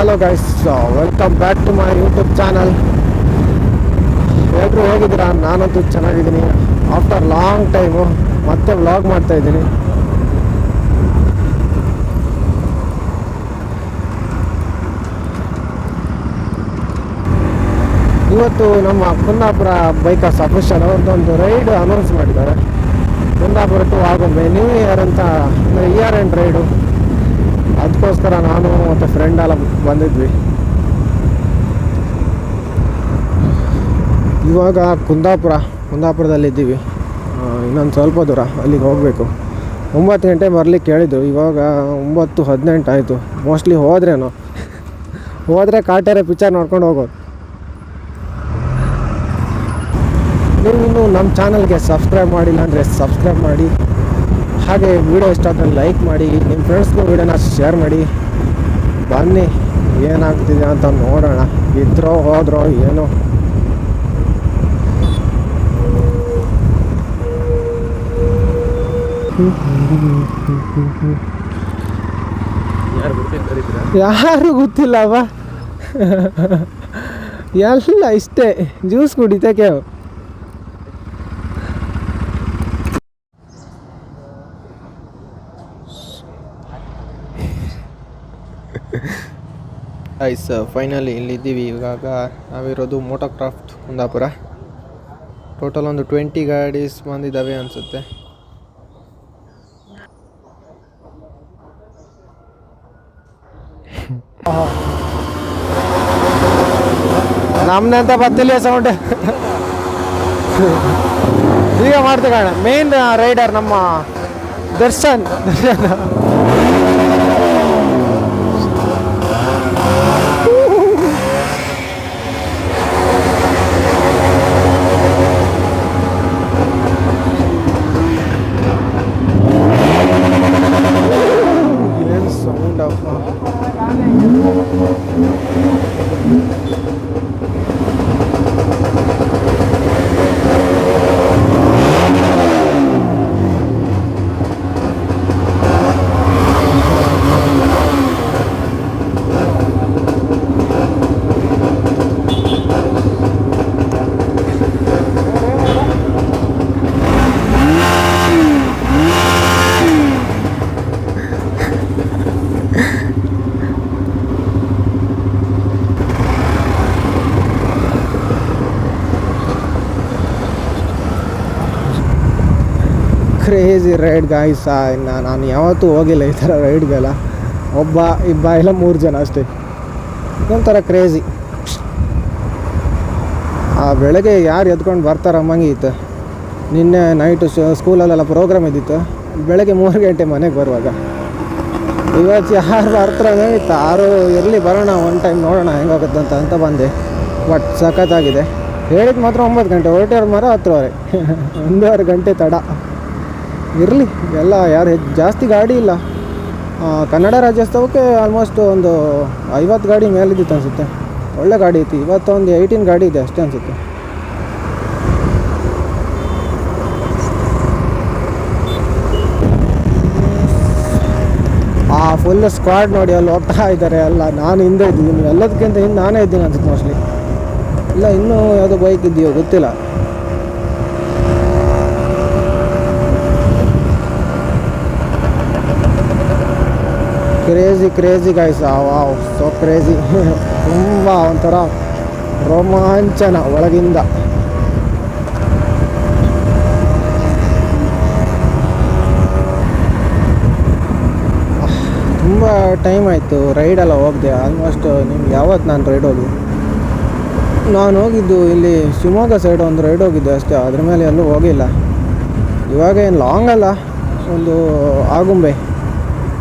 Hello guys, welcome back to my YouTube channel. ಎಲ್ಲರೂ ಹೇಗಿದ್ದೀರಾ? ನಾನಂತೂ ಚೆನ್ನಾಗಿದ್ದೀನಿ. ಆಫ್ಟರ್ ಲಾಂಗ್ ಟೈಮು ಮತ್ತೆ ವ್ಲಾಗ್ ಮಾಡ್ತಾ ಇದ್ದೀನಿ. ಇವತ್ತು ನಮ್ಮ ಕುಂದಾಪುರ ಬೈಕರ್ಸ್ ಅಫಿಷಿಯಲ್ ಅವ್ರದ್ದೊಂದು ರೈಡ್ ಅನೌನ್ಸ್ ಮಾಡಿದ್ದಾರೆ. Kundapura to Agumbe new year ಅಂತ, ಅಂದರೆ ಇಯರ್ ಎಂಡ್ ರೈಡು. ಅದಕ್ಕೋಸ್ಕರ ನಾನು ಮತ್ತು ಫ್ರೆಂಡ್ ಎಲ್ಲ ಬಂದಿದ್ವಿ. ಇವಾಗ ಕುಂದಾಪುರದಲ್ಲಿದ್ದೀವಿ. ಇನ್ನೊಂದು ಸ್ವಲ್ಪ ದೂರ ಅಲ್ಲಿಗೆ ಹೋಗಬೇಕು. 9 ಗಂಟೆ ಬರಲಿಕ್ಕೆ ಹೇಳಿದ್ರು. ಇವಾಗ 9:18 ಆಯಿತು. ಮೋಸ್ಟ್ಲಿ ಹೋದರೆ ಕಾಟೇರೆ ಪಿಕ್ಚರ್ ನೋಡ್ಕೊಂಡು ಹೋಗೋದು. ನೀವು ಇನ್ನೂ ನಮ್ಮ ಚಾನಲ್ಗೆ ಸಬ್ಸ್ಕ್ರೈಬ್ ಮಾಡಿಲ್ಲ ಅಂದರೆ ಸಬ್ಸ್ಕ್ರೈಬ್ ಮಾಡಿ. ಹಾಗೆ ವಿಡಿಯೋ ಇಷ್ಟ ಆದರೆ ಲೈಕ್ ಮಾಡಿ, ನಿಮ್ಮ ಫ್ರೆಂಡ್ಸ್ಗೂ ವಿಡಿಯೋನ ಶೇರ್ ಮಾಡಿ. ಬನ್ನಿ ಏನಾಗ್ತಿದೆ ಅಂತ ನೋಡೋಣ. ಇದ್ರೋ ಹೋದ್ರೋ ಏನೋ. ಯಾರು ಗೊತ್ತಿಲ್ಲವ, ಎಲ್ಲ ಇಷ್ಟೇ ಜ್ಯೂಸ್ ಕುಡಿತಕ್ಕೆ. ಐಸ್ ಫೈನಲಿ ಇಲ್ಲಿದ್ದೀವಿ. ಇವಾಗ ನಾವಿರೋದು ಮೋಟೋಕ್ರಾಫ್ಟ್ ಕುಂದಾಪುರ. ಟೋಟಲ್ ಒಂದು 20 ಗಾಡೀಸ್ ಬಂದಿದ್ದಾವೆ ಅನಿಸುತ್ತೆ. ನಮ್ಮನೆ ಅಂತ ಬರ್ತಿಲ್ಲ ಸೌಂಡ್. ಈಗ ಮಾಡ್ತೀವಿ ಕಾರಣ ಮೇನ್ ರೈಡರ್ ನಮ್ಮ ದರ್ಶನ್. ಏನು ಸೌಂಡ್ ಅಪ್ಪ. Crazy ride guys. ನಾನು ಯಾವತ್ತೂ ಹೋಗಿಲ್ಲ ಈ ಥರ ರೈಡ್ಗೆಲ್ಲ. ಇಬ್ಬ ಇಲ್ಲ 3 ಜನ ಅಷ್ಟೇ. ಒಂಥರ ಕ್ರೇಜಿ. ಬೆಳಗ್ಗೆ ಯಾರು ಎದ್ಕೊಂಡು ಬರ್ತಾರಮ್ಮಂಗಿತ್ತು. ನಿನ್ನೆ ನೈಟು ಸ್ಕೂಲಲ್ಲೆಲ್ಲ ಪ್ರೋಗ್ರಾಮ್ ಇದ್ದಿತ್ತು. ಬೆಳಗ್ಗೆ 3 ಗಂಟೆ ಮನೆಗೆ ಬರುವಾಗ ಇವತ್ತು ಯಾರು ಬರ್ತಾರೆ ಇತ್ತು. ಯಾರು ಇರಲಿ ಬರೋಣ ಒನ್ ಟೈಮ್ ನೋಡೋಣ ಹೆಂಗಾಗುತ್ತಂತ ಅಂತ ಬಂದೆ. ಬಟ್ ಸಖತ್ತಾಗಿದೆ. ಹೇಳಿದ್ದು ಮಾತ್ರ 9 ಗಂಟೆ, ಹೊರಟಿರೋ ಮಾರ 10:30. 1.5 ಗಂಟೆ ತಡ. ಇರಲಿ, ಎಲ್ಲ ಯಾರು ಜಾಸ್ತಿ ಗಾಡಿ ಇಲ್ಲ. ಕನ್ನಡ ರಾಜ್ಯೋತ್ಸವಕ್ಕೆ ಆಲ್ಮೋಸ್ಟ್ ಒಂದು 50 ಗಾಡಿ ಮೇಲಿದ್ದಿತ್ತು ಅನಿಸುತ್ತೆ. ಒಳ್ಳೆ ಗಾಡಿ ಐತಿ. ಇವತ್ತೊಂದು 18 ಗಾಡಿ ಇದೆ ಅಷ್ಟೇ ಅನಿಸುತ್ತೆ. ಫುಲ್ ಸ್ಕ್ವಾಡ್ ನೋಡಿ ಅಲ್ಲಿ ಹೋಗ್ತಾ ಇದ್ದಾರೆ ಎಲ್ಲ. ನಾನು ಹಿಂದೆ ಇದ್ದೀನಿ, ಎಲ್ಲದಕ್ಕಿಂತ ಹಿಂದೆ ನಾನೇ ಇದ್ದೀನಿ ಅನ್ಸುತ್ತೆ ಮೋಸ್ಟ್ಲಿ. ಇಲ್ಲ ಇನ್ನೂ ಯಾವುದೋ ಬೈಕ್ ಇದೆಯೋ ಗೊತ್ತಿಲ್ಲ. Crazy guys. Wow, so crazy. ತುಂಬ ಒಂಥರ ರೋಮಾಂಚನ ಒಳಗಿಂದ. ತುಂಬ ಟೈಮ್ ಆಯಿತು ರೈಡೆಲ್ಲ ಹೋಗಿದೆ. ಆಲ್ಮೋಸ್ಟ್ ನಿಮ್ಗೆ ಯಾವತ್ತು ನಾನು ರೈಡ್ ನಾನು ಹೋಗಿದ್ದು ಇಲ್ಲಿ ಶಿವಮೊಗ್ಗ ಸೈಡ್ ಒಂದು ರೈಡ್ ಹೋಗಿದ್ದೆ ಅಷ್ಟೇ. ಅದ್ರ ಮೇಲೆ ಎಲ್ಲೂ ಹೋಗಿಲ್ಲ. ಇವಾಗ ಏನು ಲಾಂಗ್ ಅಲ್ಲ, ಒಂದು ಆಗುಂಬೆ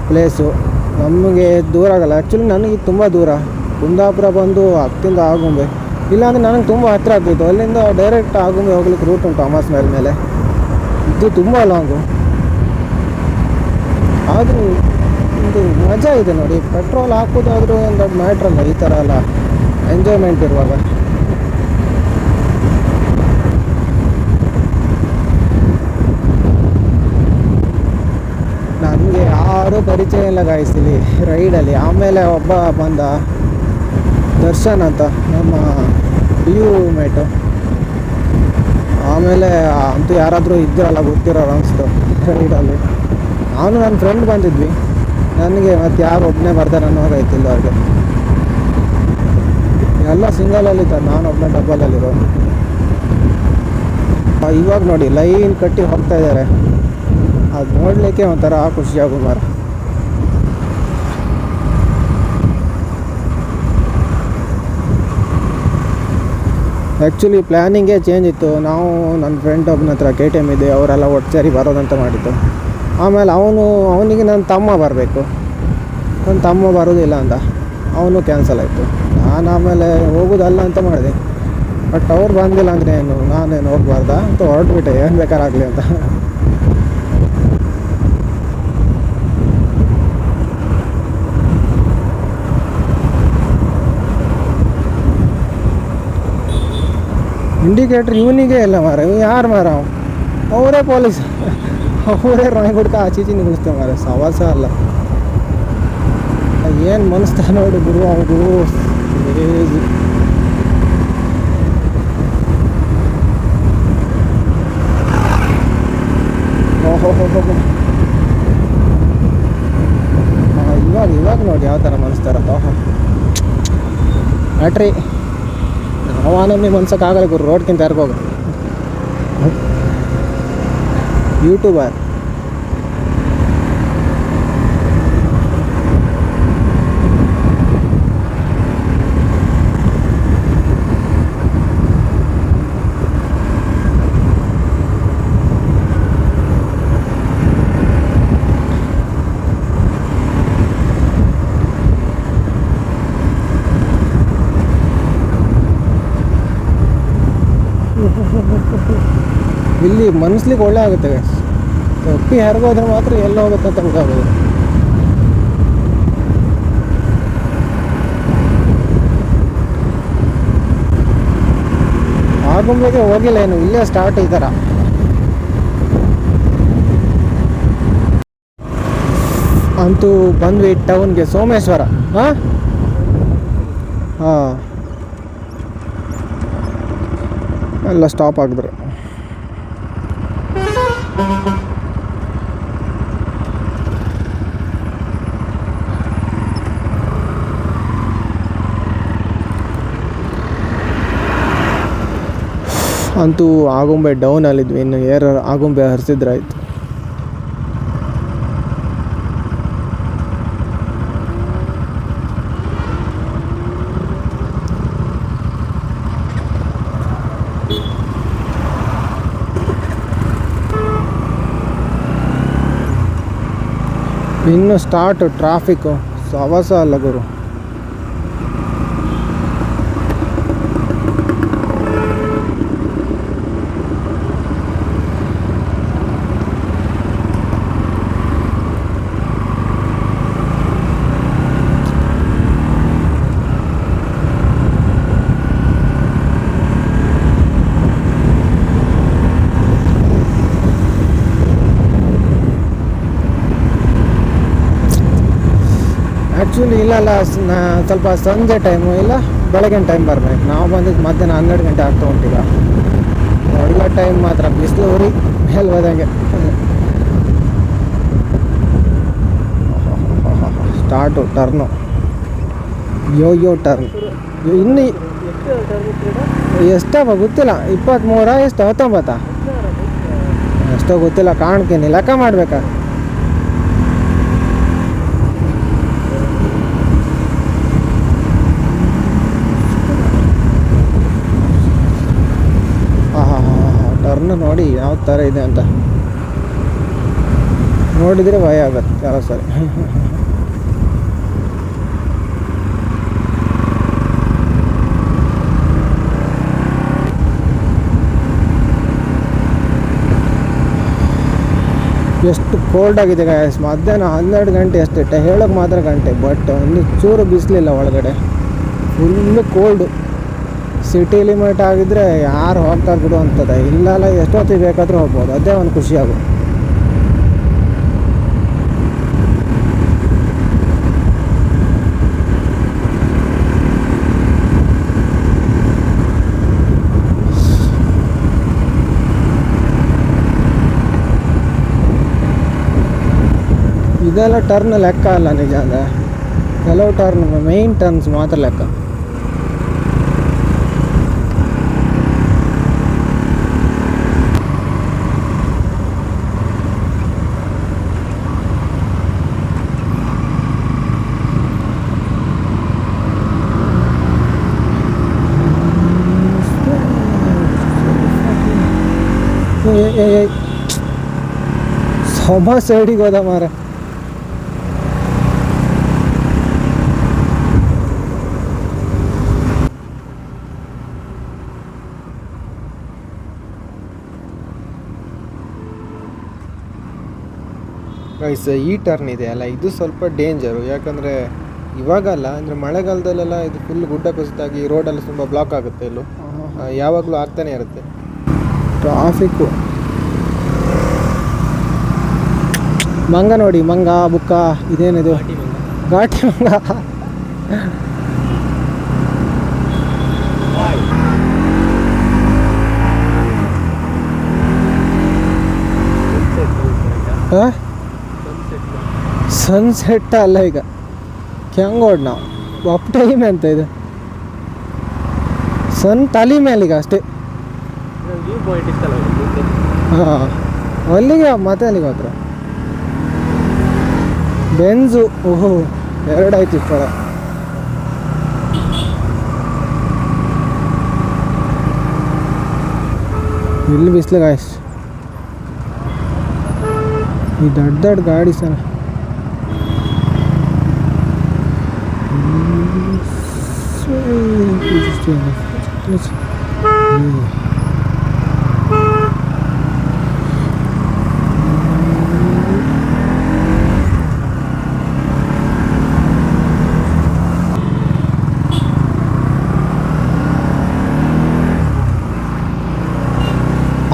ಪ್ಲೇಸು. ನಮಗೆ ದೂರ ಆಗಲ್ಲ. ಆ್ಯಕ್ಚುಲಿ ನನಗೆ ತುಂಬ ದೂರ. ಕುಂದಾಪುರ ಬಂದು ಹತ್ತಿಂದ ಆಗುಂಬೆ. ಇಲ್ಲಾಂದರೆ ನನಗೆ ತುಂಬ ಹತ್ತಿರ ಆಗ್ತಿತ್ತು. ಅಲ್ಲಿಂದ ಡೈರೆಕ್ಟ್ ಆಗುಂಬೆ ಹೋಗ್ಲಿಕ್ಕೆ ರೂಟ್ ಉಂಟು ಅಮಾಸ್ ಮೇಲೆ. ಇದು ತುಂಬ ಲಾಂಗು. ಆದರೂ ಇದು ಮಜಾ ಇದೆ ನೋಡಿ. ಪೆಟ್ರೋಲ್ ಹಾಕೋದಾದರೂ ಒಂದು ದೊಡ್ಡ ಮ್ಯಾಟ್ರಲ್ಲ ಈ ಥರ ಎಲ್ಲ ಎಂಜಾಯ್ಮೆಂಟ್ ಇರುವಾಗ. ನನಗೆ ಯಾರೂ ಪರಿಚಯ ಇಲ್ಲ ಗಾಯ್ಸ್ ಇಲ್ಲಿ ರೈಡಲ್ಲಿ. ಆಮೇಲೆ ಒಬ್ಬ ಬಂದ, ದರ್ಶನ್ ಅಂತ ನಮ್ಮ ಡಿ ಯು ಮೇಟು. ಆಮೇಲೆ ಅಂತೂ ಯಾರಾದರೂ ಇದ್ದರಲ್ಲ ಗೊತ್ತಿರೋರು ಅನಿಸ್ತು ರೈಡಲ್ಲಿ. ನಾನು ನನ್ನ ಫ್ರೆಂಡ್ ಬಂದಿದ್ವಿ, ನನಗೆ ಮತ್ತು ಯಾರು ಒಬ್ಬನೇ ಬರ್ತಾರೆ ಅನ್ನೋದಾಯ್ತಿಲ್ಲ ಅವ್ರಿಗೆ. ಎಲ್ಲ ಸಿಂಗಲಲ್ಲಿದ್ದಾರೆ, ನಾನು ಒಬ್ಬನೇ ಡಬ್ಬಲಲ್ಲಿರೋ. ಇವಾಗ ನೋಡಿ ಲೈನ್ ಕಟ್ಟಿ ಹೋಗ್ತಾ ಇದ್ದಾರೆ, ಅದು ನೋಡಲಿಕ್ಕೆ ಒಂಥರ ಖುಷಿಯಾಗು ಮಾರ. ಆ್ಯಕ್ಚುಲಿ ಪ್ಲ್ಯಾನಿಂಗೇ ಚೇಂಜ್ ಇತ್ತು. ನಾವು ನನ್ನ ಫ್ರೆಂಡ್ ಒಬ್ಬನ ಹತ್ರ KTM ಇದೆ, ಅವರೆಲ್ಲ ಒಟ್ಟು ಸೇರಿ ಬರೋದಂತ ಮಾಡಿದ್ದು. ಆಮೇಲೆ ಅವನಿಗೆ ನನ್ನ ತಮ್ಮ ಬರಬೇಕು, ನನ್ನ ತಮ್ಮ ಬರೋದಿಲ್ಲ ಅಂತ ಅವನು ಕ್ಯಾನ್ಸಲ್ ಆಯಿತು. ನಾನು ಆಮೇಲೆ ಹೋಗೋದಲ್ಲ ಅಂತ ಮಾಡಿದೆ. ಬಟ್ ಅವ್ರು ಬಂದಿಲ್ಲ ಅಂದರೆ ನಾನೇನು ಹೋಗ್ಬಾರ್ದ ಅಂತ ಹೊರಟ್ಬಿಟ್ಟೆ, ಏನು ಬೇಕಾರಾಗಲಿ ಅಂತ. ಇಂಡಿಕೇಟ್ರ್ ಇವನಿಗೆ ಇಲ್ಲ ಮಾರ, ಯಾರು ಮಾರ, ಅವರೇ ಪೊಲೀಸ್, ಅವರೇ ರಾಯ್ ಹುಡ್ಕ ಆಚೀಚಿ ನಿಲ್ಲಿಸ್ತೇವೆ ಮಾರ. ಸವಾಸ ಅಲ್ಲ, ಏನು ಮನಸ್ತಾ ನೋಡಿ ಗುರು ಅವರು. ಇವಾಗ ನೋಡಿ ಯಾವ ಥರ ಮನಸ್ತಾರತ್ತ. ಬ್ಯಾಟ್ರಿ ನಮ್ಮಿ ಮನ್ಸಕ್ಕಾಗಲ್ಲ ಗುರು, ರೋಡ್ಗಿಂತ ಯಾರಿಗೋಗ. ಯೂಟ್ಯೂಬರ್ ಇಲ್ಲಿ ಮನಸ್ಲಿಕ್ಕೆ ಒಳ್ಳೆ ಆಗುತ್ತೆ. ತಪ್ಪಿ ಹರಿಗೋದ್ರೆ ಮಾತ್ರ ಎಲ್ಲ ಹೋಗುತ್ತೆ ಅಂತ ಗೊತ್ತಾಗೋದು. ಆಗುಂಬೆಗೆ ಹೋಗಿಲ್ಲ, ಏನು ಇಲ್ಲೇ ಸ್ಟಾರ್ಟ್ ಈ ಥರ. ಅಂತೂ ಬಂದ್ವಿ ಟೌನ್ಗೆ, ಸೋಮೇಶ್ವರ. ಹಾಂ ಎಲ್ಲ ಸ್ಟಾಪ್ ಆಗಿದ್ರು. ಅಂತೂ ಆಗುಂಬೆ ಡೌನಲ್ಲಿದ್ವಿ, ಇನ್ನು ಆಗುಂಬೆ ಹರಿಸಿದ್ರಾಯ್ತು. ಇನ್ನು ಸ್ಟಾರ್ಟ್ ಟ್ರಾಫಿಕ್ಕು, ಸವಾಸ ಅಲ್ಲ ಗುರು. ಆ್ಯಕ್ಚುಲಿ ಇಲ್ಲಲ್ಲ, ಸ್ವಲ್ಪ ಸಂಜೆ ಟೈಮು ಇಲ್ಲ ಬೆಳಗಿನ ಟೈಮ್ ಬರ್ಬೇಕು. ನಾವು ಬಂದಿದ್ದು ಮಧ್ಯಾಹ್ನ 12 ಗಂಟೆ ಆಗ್ತಾ ಉಂಟೀಗ. ಒಳ್ಳೆ ಟೈಮ್ ಮಾತ್ರ, ಬಿಸಿಲು ಉರಿ ಮೇಲೆ ಹೋದಂಗೆ. ಸ್ಟಾರ್ಟು ಟರ್ನು, ಯೋ ಟರ್ನ್. ಇನ್ನು ಎಷ್ಟಪ್ಪ ಗೊತ್ತಿಲ್ಲ, 23 ಎಷ್ಟು 19 ಎಷ್ಟೋ ಗೊತ್ತಿಲ್ಲ, ಕಾಣ್ತೀನಿ ಲೆಕ್ಕ ಮಾಡ್ಬೇಕಾ. ಟರ್ನ್ ನೋಡಿ ಯಾವ ಥರ ಇದೆ ಅಂತ ನೋಡಿದರೆ ಭಯ ಆಗುತ್ತೆ ಕೆಲವು ಸರಿ. ಎಷ್ಟು ಕೋಲ್ಡ್ ಆಗಿದೆ ಗಾಯಸ್. ಮಧ್ಯಾಹ್ನ 12 ಗಂಟೆ ಅಷ್ಟೇ, ಹೇಳೋಕೆ ಮಾತ್ರ ಗಂಟೆ, ಬಟ್ ಒಂದು ಚೂರು ಬಿಸಿಲಿಲ್ಲ ಒಳಗಡೆ, ಫುಲ್ಲು ಕೋಲ್ಡು. ಸಿಟಿ ಲಿಮಿಟ್ ಆಗಿದ್ದರೆ ಯಾರು ಹೋಗ್ತಾರೆ ಬಿಡು ಅಂತದೆ, ಇಲ್ಲಲ್ಲ ಎಷ್ಟೊತ್ತಿಗೆ ಬೇಕಾದರೂ ಹೋಗ್ಬೋದು, ಅದೇ ಒಂದು ಖುಷಿಯಾಗು. ಇದೆಲ್ಲ ಟರ್ನ್ ಲೆಕ್ಕ ಅಲ್ಲ ನಿಜ ಅಂದರೆ, ಕೆಲವು ಟರ್ನ್ ಮೇಯ್ನ್ ಟರ್ನ್ಸ್ ಮಾತ್ರ ಲೆಕ್ಕ. ಸಮ ಸೈಡಿಗೆ ಹೋದ ಮಾರ. ಗೈಸ್ ಈ ಟರ್ನ್ ಇದೆ ಅಲ್ಲ, ಇದು ಸ್ವಲ್ಪ ಡೇಂಜರು. ಯಾಕಂದರೆ ಇವಾಗಲ್ಲ ಅಂದರೆ ಮಳೆಗಾಲದಲ್ಲೆಲ್ಲ ಇದು ಫುಲ್ ಗುಡ್ಡ ಕುಸಿತಾಗಿ ರೋಡೆಲ್ಲ ತುಂಬ ಬ್ಲಾಕ್ ಆಗುತ್ತೆ. ಇಲ್ಲೂ ಯಾವಾಗಲೂ ಆಗ್ತಾನೆ ಇರುತ್ತೆ ಟ್ರಾಫಿಕ್ಕು. ಮಂಗ ನೋಡಿ, ಮಂಗ ಬುಕ್ಕ ಇದೇನಿದು ಘಾಟಿ ಮಂಗ. ಸನ್ಸೆಟ್ ಅಲ್ಲ ಈಗ ಕ್ಯಾಂಗೋಡ್ ನಾವು ಅಪ್ ಟೈಮ್ ಅಂತ ಇದೆ. ಸನ್ ತಲೆ ಮೇಲೀಗ ಅಷ್ಟೇ. ಹಾಂ ಅಲ್ಲಿಗೆ ಮತ್ತೆ ಅಲ್ಲಿಗೆ ಹತ್ರ ಬೆಂಜು. ಓಹೋ ಎರಡಾಯ್ತು ಇಷ್ಟೊಳ. ಇಲ್ಲಿ ಬಿಸ್ಲಿಗೆ ಆಯ್ತು. ಈ ದೊಡ್ಡ ದೊಡ್ಡ ಗಾಡಿ ಸರ್.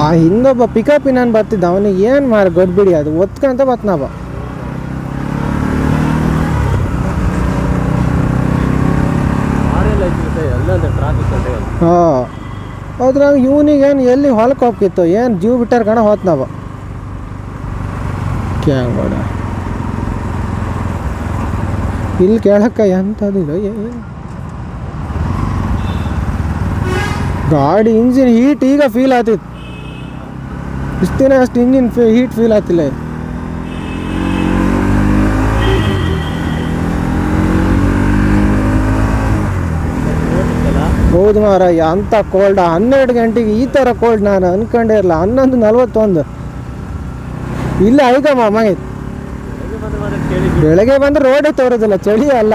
ಆ ಹಿಂದೊಬ್ಬ ಪಿಕಪ್ ನಾನು ಬರ್ತಿದ್ದ, ಅವನಿಗೆ ಏನು ಮಾರ ಗೊಡ್ಬಿಡಿ ಅದು ಒತ್ಕೊಂತ ಬತ್ನಾಬ. ಹಾಂ ಅದ್ರಾಗ ಇವನಿಗೇನು ಎಲ್ಲಿ ಹೊಲಕ್ಕೆ ಹೋಗ್ತಿತ್ತು, ಏನು ಜೀವ ಬಿಟ್ಟಾರ ಕಣ ಹೋತ್ನಾವ. ಕ್ಯಾಂಗೋಡ ಇಲ್ಲಿ ಕೇಳಕ್ಕ ಎಂಥದಿಲ್ಲ ಏನು. ಗಾಡಿ ಇಂಜಿನ್ ಹೀಟ್ ಈಗ ಫೀಲ್ ಆಗ್ತಿತ್ತು, ಇಷ್ಟು ದಿನ ಅಷ್ಟು ಇಂಜಿನ್ ಹೀಟ್ ಫೀಲ್ ಆಗ್ತಿಲ್ಲ. ಹೌದು ಮಾರ, ಅಂಥ ಕೋಲ್ಡ್ 12 ಗಂಟೆಗೆ ಈ ಥರ ಕೋಲ್ಡ್ ನಾನು ಅನ್ಕೊಂಡೇ ಇರಲ್ಲ. 11:41 ಇಲ್ಲ ಐಗಮ್ಮ ಅಮ್ಮಾಗಿತ್ತು. ಬೆಳಗ್ಗೆ ಬಂದ್ರೆ ರೋಡೇ ತೋರೋದಿಲ್ಲ, ಚಳಿ ಅಲ್ಲ.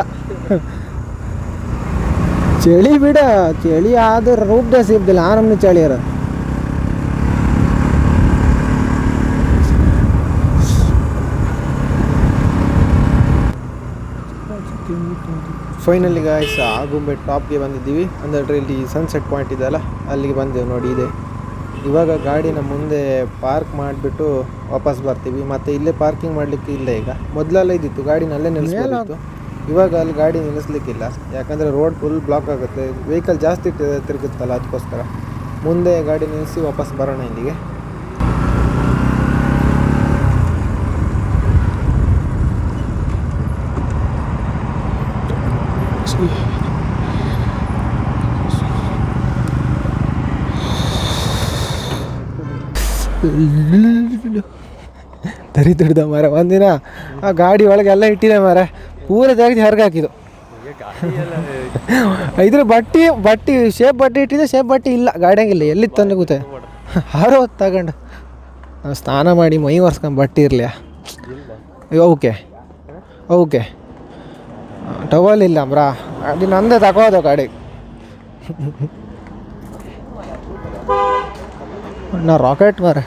ಚಳಿ ಬಿಡ, ಚಳಿ ಆದ್ರೆ ರೂಪದೇ ಸಿಗ್ದಿಲ್ಲ, ಆ ನಮ್ಗೆ ಚಳಿ ಇರೋದು. ಫೈನಲಿ ಗಾಯ್ಸ್ ಆಗುಂಬೆ ಟಾಪ್ಗೆ ಬಂದಿದ್ದೀವಿ. ಅಂದರೆ ಇಲ್ಲಿ ಸನ್ಸೆಟ್ ಪಾಯಿಂಟ್ ಇದೆಯಲ್ಲ, ಅಲ್ಲಿಗೆ ಬಂದೆವು ನೋಡಿ. ಇದೆ ಇವಾಗ ಗಾಡಿನ ಮುಂದೆ ಪಾರ್ಕ್ ಮಾಡಿಬಿಟ್ಟು ವಾಪಸ್ ಬರ್ತೀವಿ. ಮತ್ತು ಇಲ್ಲೇ ಪಾರ್ಕಿಂಗ್ ಮಾಡಲಿಕ್ಕೆ ಇಲ್ಲ. ಈಗ ಮೊದಲೆಲ್ಲ ಇದ್ದಿತ್ತು ಗಾಡಿನಲ್ಲೇ ನಿಲ್ಲಿಸ್ಬೋದಿತ್ತು, ಇವಾಗ ಅಲ್ಲಿ ಗಾಡಿ ನಿಲ್ಲಿಸ್ಲಿಕ್ಕಿಲ್ಲ. ಯಾಕಂದರೆ ರೋಡ್ ಫುಲ್ ಬ್ಲಾಕ್ ಆಗುತ್ತೆ, ವೆಹಿಕಲ್ ಜಾಸ್ತಿ ತಿರುಗುತ್ತಲ್ಲ, ಅದಕ್ಕೋಸ್ಕರ ಮುಂದೆ ಗಾಡಿ ನಿಲ್ಲಿಸಿ ವಾಪಸ್ ಬರೋಣ ಇಲ್ಲಿಗೆ. ತರಿ ತುಡ್ದ ಮರ ಒಂದಿನ ಆ ಗಾಡಿ ಒಳಗೆ ಎಲ್ಲ ಇಟ್ಟಿದೆ ಮರ, ಪೂರ ಜಾಗದ ಹೊರಗೆ ಹಾಕಿದ್ದು. ಇದ್ರ ಬಟ್ಟಿ ಶೇಪ್ ಬಟ್ಟೆ ಇಟ್ಟಿದೆ, ಶೇಪ್ ಬಟ್ಟೆ ಇಲ್ಲ ಗಾಡಿಯಾಗಿಲ್ಲ, ಎಲ್ಲಿತ್ತು ತಂದು ಗೊತ್ತೆ. ಹಾರೋ ಹೊತ್ತು ತಗೊಂಡು ಸ್ನಾನ ಮಾಡಿ ಮೈ ಒರೆಸ್ಕೊಂಡು ಬಟ್ಟೆ ಇರಲಿ. ಓಕೆ ಓಕೆ ಟವಲ್ ಇಲ್ಲ ಅಮ್ರಾ, ಅದು ನಂದೇ ತಗೋದು ಗಾಡಿ. ನಾ ರಾಕೆಟ್ ಮರ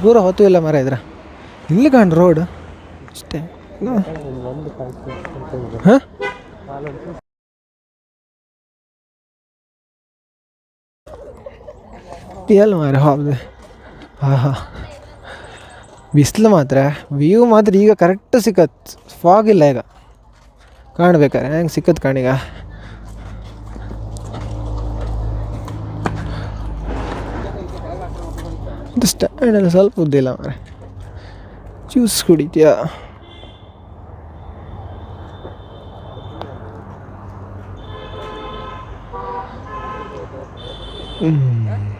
ಪೂರ ಹೊತ್ತು ಇಲ್ಲ ಮರ ಇದ್ರ ಇಲ್ಲಿ ಕಂಡು ರೋಡ್ ಅಷ್ಟೇ. ಹಾಂ ಎಲ್ಲಿ ಮಾರ ಹೌದು. ಹಾಂ ಹಾಂ ಬಿಸಿಲು ಮಾತ್ರ ವ್ಯೂ ಮಾತ್ರ ಈಗ ಕರೆಕ್ಟ್ ಸಿಕ್ಕತ್. ಫಾಗ್ ಇಲ್ಲ ಈಗ, ಕಾಣ್ಬೇಕಾರೆ ಹೆಂಗೆ ಸಿಕ್ಕತ್ ಕಾಣೀಗ. ಸ್ಟ್ಯಾಂಡಲ್ಲಿ ಸ್ವಲ್ಪ ಉದ್ದಿಲ್ಲ ಮಾರೆ. ಜ್ಯೂಸ್ ಕುಡಿತೀಯಾ? ಹ್ಞೂ